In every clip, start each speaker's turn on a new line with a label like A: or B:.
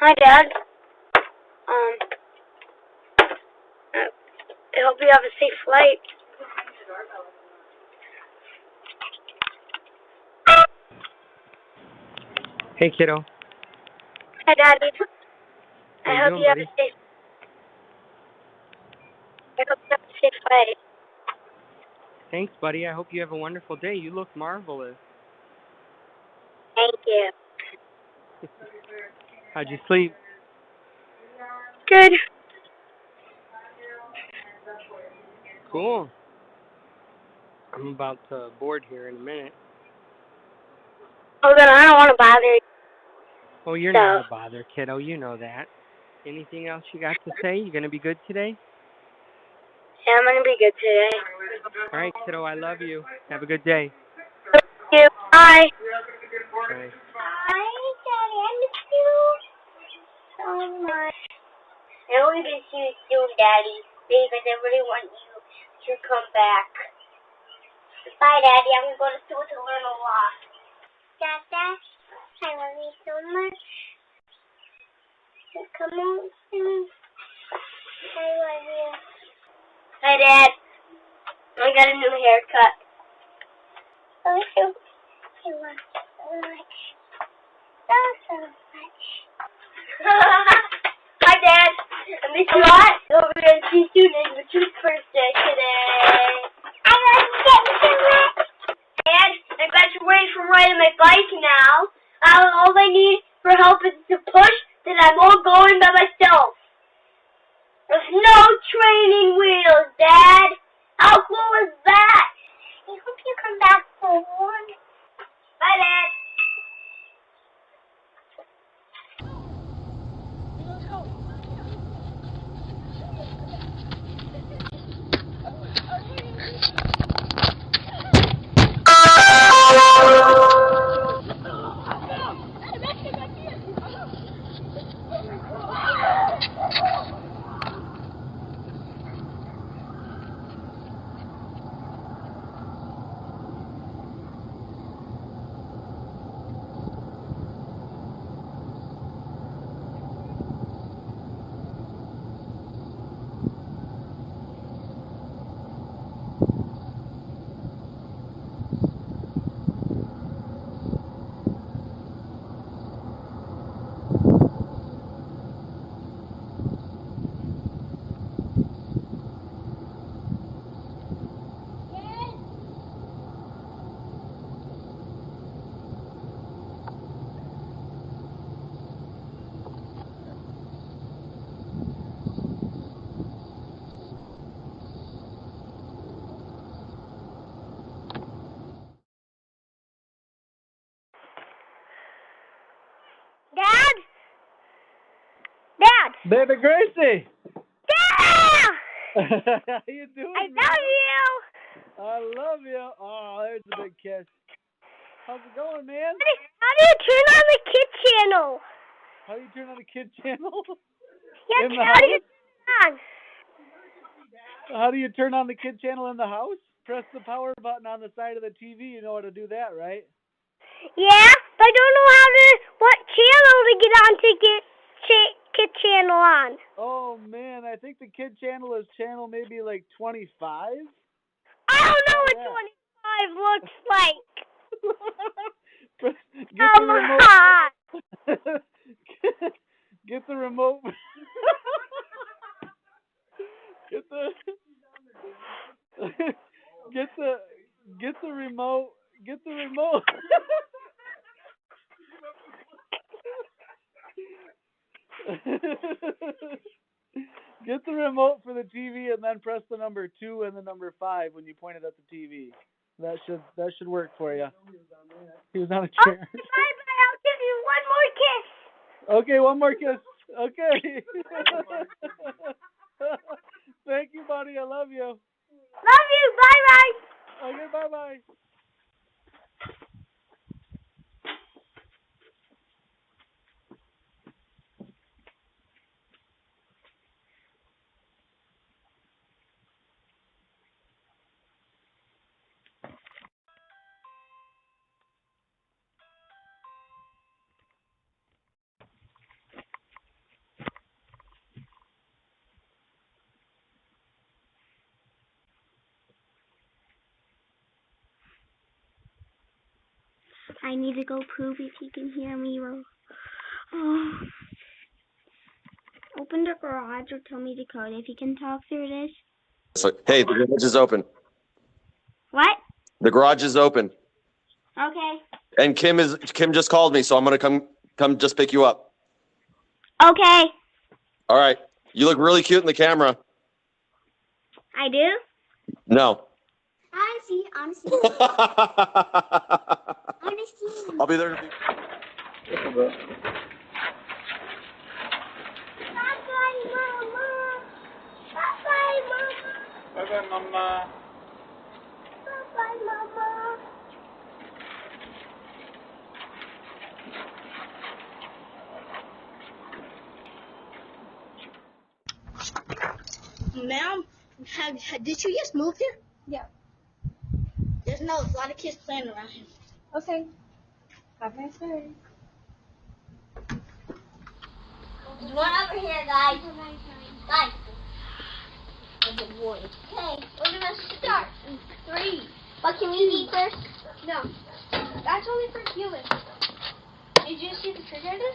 A: Hi, Dad. I hope you have a safe flight.
B: Hey, kiddo.
A: Hi, Daddy.
B: How
A: I
B: you
A: hope
B: doing,
A: you have
B: buddy?
A: a safe flight.
B: Thanks, buddy. I hope you have a wonderful day. You look marvelous.
A: Thank you.
B: How'd you sleep?
A: Good.
B: Cool. I'm about to board here in a minute.
A: Oh, then I don't want to bother you.
B: Oh, you're not a bother, kiddo. You know that. Anything else you got to say? You gonna be good today?
A: Yeah, I'm going to be good today.
B: All right, kiddo. I love you. Have a good day.
A: Thank you. Bye.
B: Bye.
A: Hi, Daddy. I miss you so much. I only miss you soon, Daddy, because I really want you to come back. Bye, Daddy. I'm going to go to school to learn a lot. Dada, I love you so much. Come on soon. I love you. Hi, Dad. I got a new haircut. I love you so much. So much. Hi, Dad. I miss you a lot. We're going to see you next week. It's first day today. I love you so much. Dad, I graduated from riding my bike now. All I need for help is to push, then I'm all going by myself. There's no training wheels, Dad. How cool is that? I hope you come back soon. Bye, Dad. Dad? Dad?
C: Baby Gracie!
A: Yeah!
C: How you doing,
A: I
C: man?
A: love you!
C: I love you. Oh, there's a big kiss. How's it going, man?
A: How do you turn on the kid channel?
C: How do you turn on the kid channel?
A: Yeah,
C: In the
A: how do you
C: house?
A: turn it on?
C: How do you turn on the kid channel in the house? Press the power button on the side of the TV. You know how to do that, right?
A: Yeah, but I don't know what channel to get on to get kid channel on.
C: Oh, man. I think the kid channel is channel maybe like 25.
A: I don't know what 25 looks like.
C: Get the remote.
A: On.
C: Get the remote. Get the remote. Get the remote. Get the remote for the TV and then press the number 2 and the number 5 when you point it at the TV. That should work for you. He was on a chair.
A: Okay, bye. I'll give you one more kiss.
C: Okay, one more kiss. Okay. Thank you, buddy. I love you.
A: Love you. Bye-bye.
C: Okay, bye-bye.
A: I need to go poop if you can hear me. Oh. Open the garage or tell me the code if you can talk through this.
D: So, hey, the garage is open.
A: What?
D: The garage is open.
A: Okay.
D: And Kim just called me, so I'm gonna come just pick you up.
A: Okay.
D: All right. You look really cute in the camera.
A: I do?
D: No.
A: Honestly.
D: I'll be there to be.
A: Bye-bye, Mama. Bye-bye, Mama.
C: Bye-bye, Mama.
A: Bye-bye, Mama.
E: Ma'am, did you just move here?
A: Yeah.
E: There's a lot of kids playing around here.
A: Okay. Have a nice day.
E: There's one over here, guys. Guys. Good boy. Okay, we're gonna start in 3. But can we eat first?
A: No. That's only for humans.
E: Did you see the refrigerator?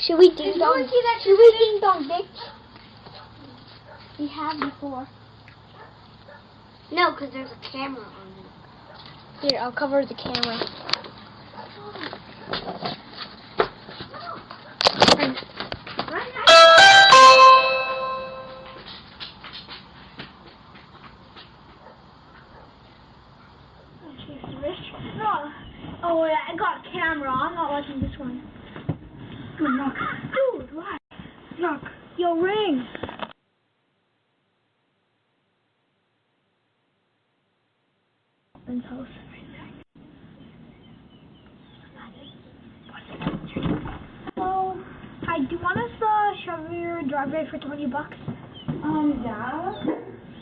A: Should we ding dong? Should we ding dong, bitch? We have before.
E: No, because there's a camera on it.
A: Here, I'll cover the camera.
F: No. Oh, yeah, I got a camera. I'm not liking this one. Come on, knock. Dude, what? Knock. Yo, ring. House. Hello. Hi, do you want us to shovel your driveway for $20?
G: Yeah.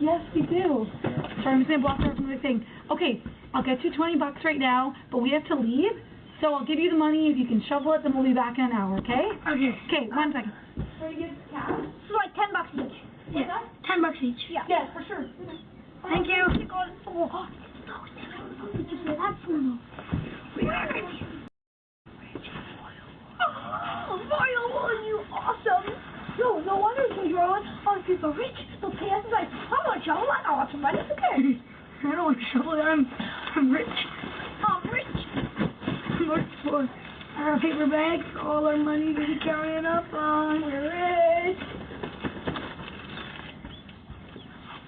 G: Yes, we do. Sorry, I'm just gonna block her from the thing. Okay, I'll get you $20 right now, but we have to leave, so I'll give you the money. If you can shovel it, then we'll be back in an hour, okay?
F: Okay.
G: Okay, 1 second.
F: So you give cash? It's like $10 each.
G: Yeah.
F: $10 each. Yeah.
G: Yeah, for sure.
F: Thank you. Oh, did you hear that phone? Oh, Viola, you awesome. No wonder you're drawing. All these people are rich. They'll pay us like, how much? I want some money. It's okay. I don't want to shovel it. I'm rich. I'm rich. What's for our paper bags? All our money to be carrying up on. We're rich.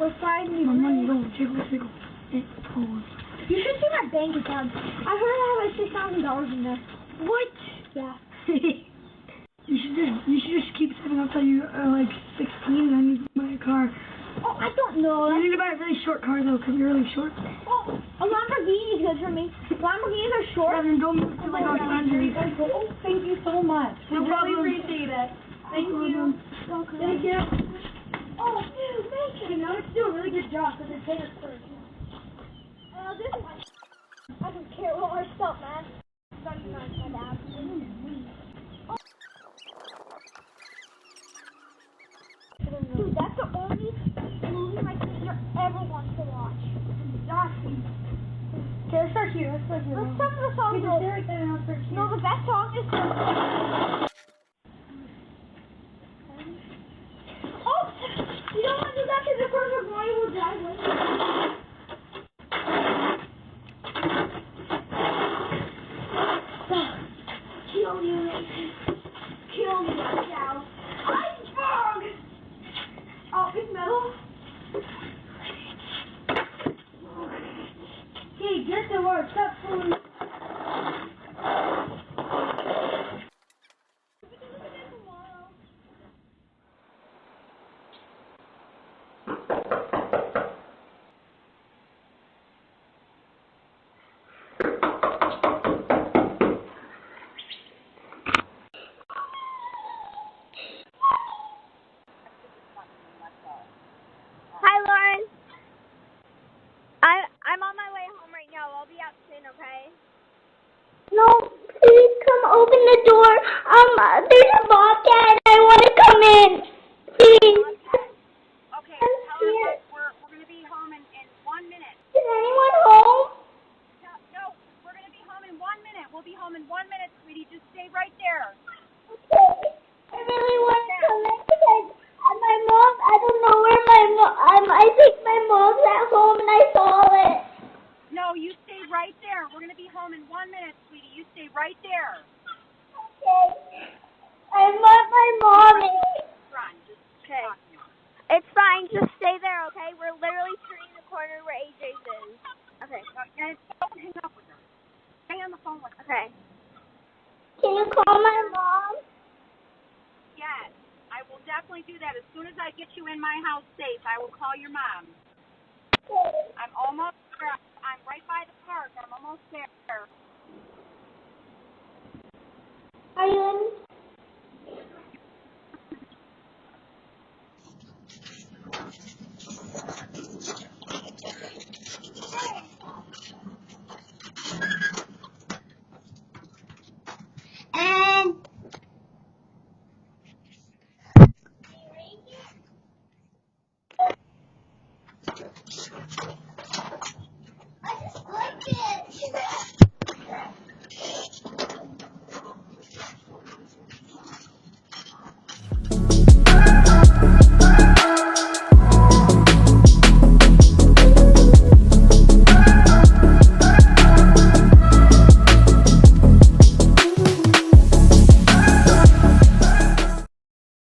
F: We're finding my money. Don't jiggle. It's cold. You should see my bank account. I heard I have like $6,000 in there. What? Yeah. You should just keep saving until you are like 16 and then you can buy a car. Oh, I don't know. You need to buy a really short car though, because you're really short. Oh, a Lamborghini is good for me. Lamborghinis are short. And then don't move to like Los
G: Oh, thank you so much.
F: No
G: We
F: problem.
G: really appreciate it. Thank you.
F: Okay. Thank you. Oh, dude, thank you. Now let's do a really good job because they pay us first. This is my I don't care what our stuff, man. Not even my dad. Dude, that's the only movie my sister ever wants to watch. Exactly. Okay, let's start here. Let's start here. Let's start with the song. No, the best song is the... Oh! You don't want to do that because the person Mario will die with you. Kill you, Nathan. Kill me right now. Iceberg! Oh, it's metal. Okay, get to work. Stop fooling. Hi, Lauren. I'm on my way home right now. I'll be out soon, okay? No, please come open the door. There's a bobcat and I want to come in. Please.
H: Okay, tell her we're going to be home in 1 minute.
F: Is anyone home?
H: No, we're going to be home in 1 minute. We'll be home. home in 1 minute, sweetie. Just stay right there.
E: Okay. I really want to come in because my mom, I don't know where my mom, I think my mom's at home and I saw it.
H: No, you stay right there. We're going to be home in 1 minute, sweetie. You stay right there.
E: Okay. I want my mommy.
H: Run. Just
A: Okay.
H: talk to me.
A: It's fine. Just stay there, okay? We're literally turning the corner where AJ's is. Okay.
H: No, and don't hang up with her. Stay on the phone with her.
A: Okay.
E: Can you call my mom?
H: Yes, I will definitely do that. As soon as I get you in my house safe, I will call your mom.
E: Okay.
H: I'm almost there. I'm right by the park. I'm almost there.
E: Are you in? And